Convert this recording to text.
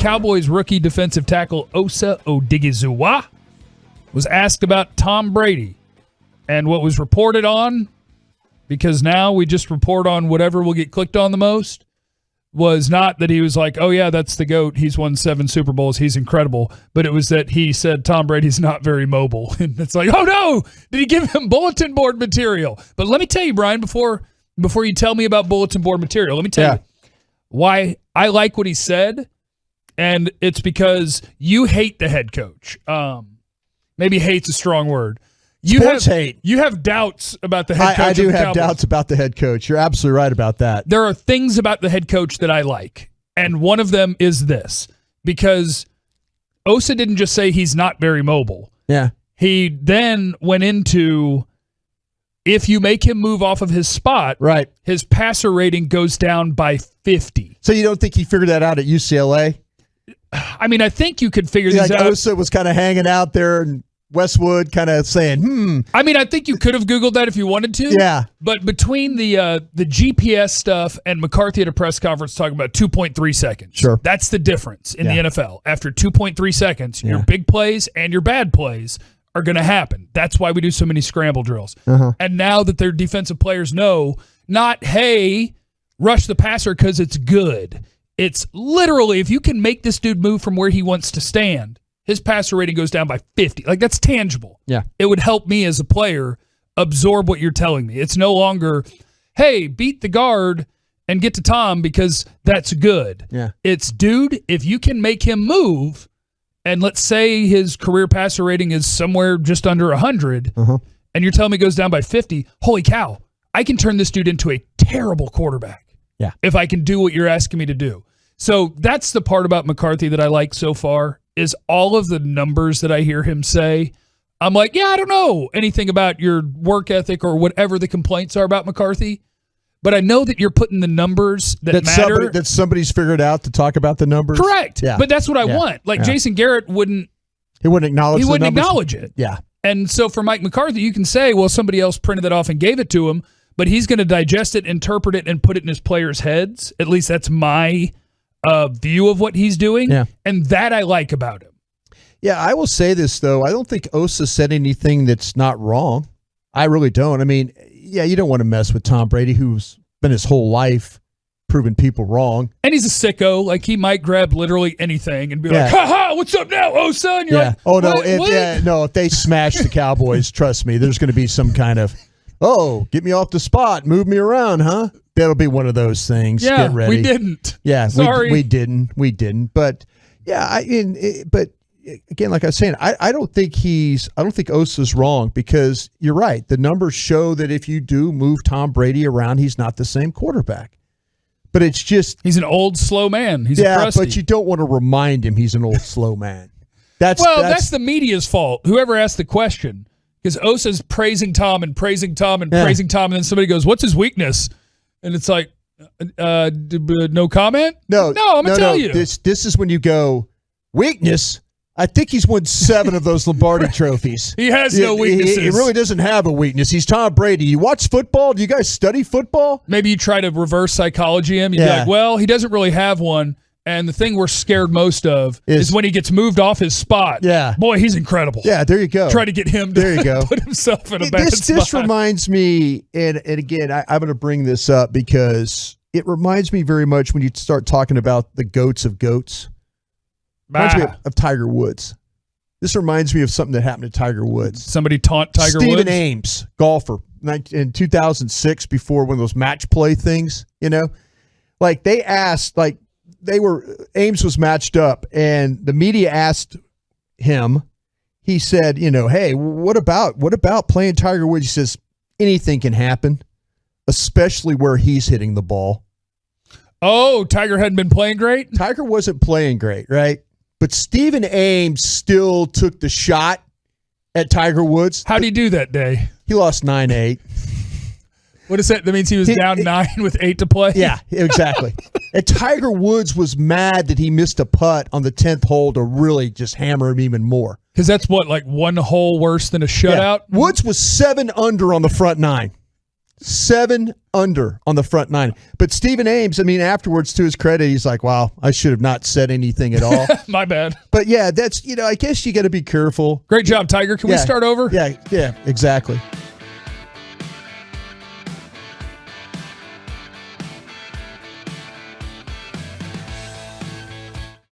Cowboys rookie defensive tackle Osa Odighizuwa was asked about Tom Brady and what was reported on, because now we just report on whatever will get clicked on the most, was not that he was like, oh, yeah, that's the GOAT. He's won 7 Super Bowls. He's incredible. But it was that he said Tom Brady's not very mobile. And it's like, oh, no, did he give him bulletin board material? But let me tell you, Brian, before you tell me about bulletin board material, let me tell you why I like what he said. And it's because you hate the head coach. Maybe hate's a strong word. You have doubts about the head coach. I do have doubts about the head coach. You're absolutely right about that. There are things about the head coach that I like, and one of them is this, because Osa didn't just say he's not very mobile. Yeah. He then went into, if you make him move off of his spot, right, his passer rating goes down by 50. So you don't think he figured that out at UCLA? I mean, I think you could figure this out. Osa was kind of hanging out there and Westwood kind of saying, I mean, I think you could have Googled that if you wanted to. Yeah. But between the GPS stuff and McCarthy at a press conference talking about 2.3 seconds. Sure. That's the difference in the NFL. After 2.3 seconds, your big plays and your bad plays are going to happen. That's why we do so many scramble drills. And now that their defensive players know, not, hey, rush the passer because it's good. It's literally, if you can make this dude move from where he wants to stand, his passer rating goes down by 50. Like, that's tangible. Yeah. It would help me as a player absorb what you're telling me. It's no longer, hey, beat the guard and get to Tom because that's good. Yeah. It's, dude, if you can make him move, and let's say his career passer rating is somewhere just under 100, and you're telling me it goes down by 50, holy cow, I can turn this dude into a terrible quarterback. Yeah. If I can do what you're asking me to do. So that's the part about McCarthy that I like so far, is all of the numbers that I hear him say. I'm like, yeah, I don't know anything about your work ethic or whatever the complaints are about McCarthy, but I know that you're putting the numbers that matter. That somebody's figured out to talk about the numbers. Correct. Yeah. But that's what I want. Like Jason Garrett wouldn't acknowledge it. Yeah. And so for Mike McCarthy, you can say, well, somebody else printed that off and gave it to him, but he's going to digest it, interpret it, and put it in his players' heads. At least that's my view of what he's doing, and that I like about him. Yeah, I will say this, though. I don't think Osa said anything that's not wrong. I really don't. I mean, yeah, you don't want to mess with Tom Brady, who's been his whole life proving people wrong. And he's a sicko. Like, he might grab literally anything and be like, ha-ha, what's up now, Osa? And you're like, oh, no, what? If they smash the Cowboys, trust me, there's going to be some kind of, get me off the spot, move me around, huh? That'll be one of those things. Yeah, get ready. We didn't. Yeah, sorry, we didn't. But yeah, but again, like I was saying, I don't think Osa's wrong, because you're right. The numbers show that if you do move Tom Brady around, he's not the same quarterback. But it's just, he's an old, slow man. He's a crusty. But you don't want to remind him he's an old, slow man. That's the media's fault. Whoever asked the question, because Osa's praising Tom and praising Tom and praising Tom, and then somebody goes, "What's his weakness?" And it's like, no comment? No, I'm going to tell you. This is when you go, weakness? I think he's won 7 of those Lombardi trophies. He has no weaknesses. He really doesn't have a weakness. He's Tom Brady. You watch football? Do you guys study football? Maybe you try to reverse psychology him. You'd be like, well, he doesn't really have one. And the thing we're scared most of is when he gets moved off his spot. Yeah. Boy, he's incredible. Yeah, there you go. Try to get him to put himself in a bad spot. This reminds me, and again, I'm going to bring this up because it reminds me very much when you start talking about the goats of goats. Reminds me of Tiger Woods. This reminds me of something that happened to Tiger Woods. Somebody taunt Tiger Woods? Stephen Ames, golfer, in 2006, before one of those match play things, like they asked, like, Ames was matched up, and the media asked him, he said, hey, what about playing Tiger Woods? He says, anything can happen, especially where he's hitting the ball. Oh, Tiger hadn't been playing great? Tiger wasn't playing great, right? But Stephen Ames still took the shot at Tiger Woods. How'd he do that day? He lost 9-8. What is that? That means he was down 9 with 8 to play? Yeah, exactly. And Tiger Woods was mad that he missed a putt on the 10th hole to really just hammer him even more. Because that's what, like one hole worse than a shutout? Yeah. Woods was 7 under on the front 9. 7 under on the front 9. But Stephen Ames, I mean, afterwards, to his credit, he's like, wow, I should have not said anything at all. My bad. But yeah, that's, I guess you got to be careful. Great job, Tiger. Can we start over? Yeah, exactly.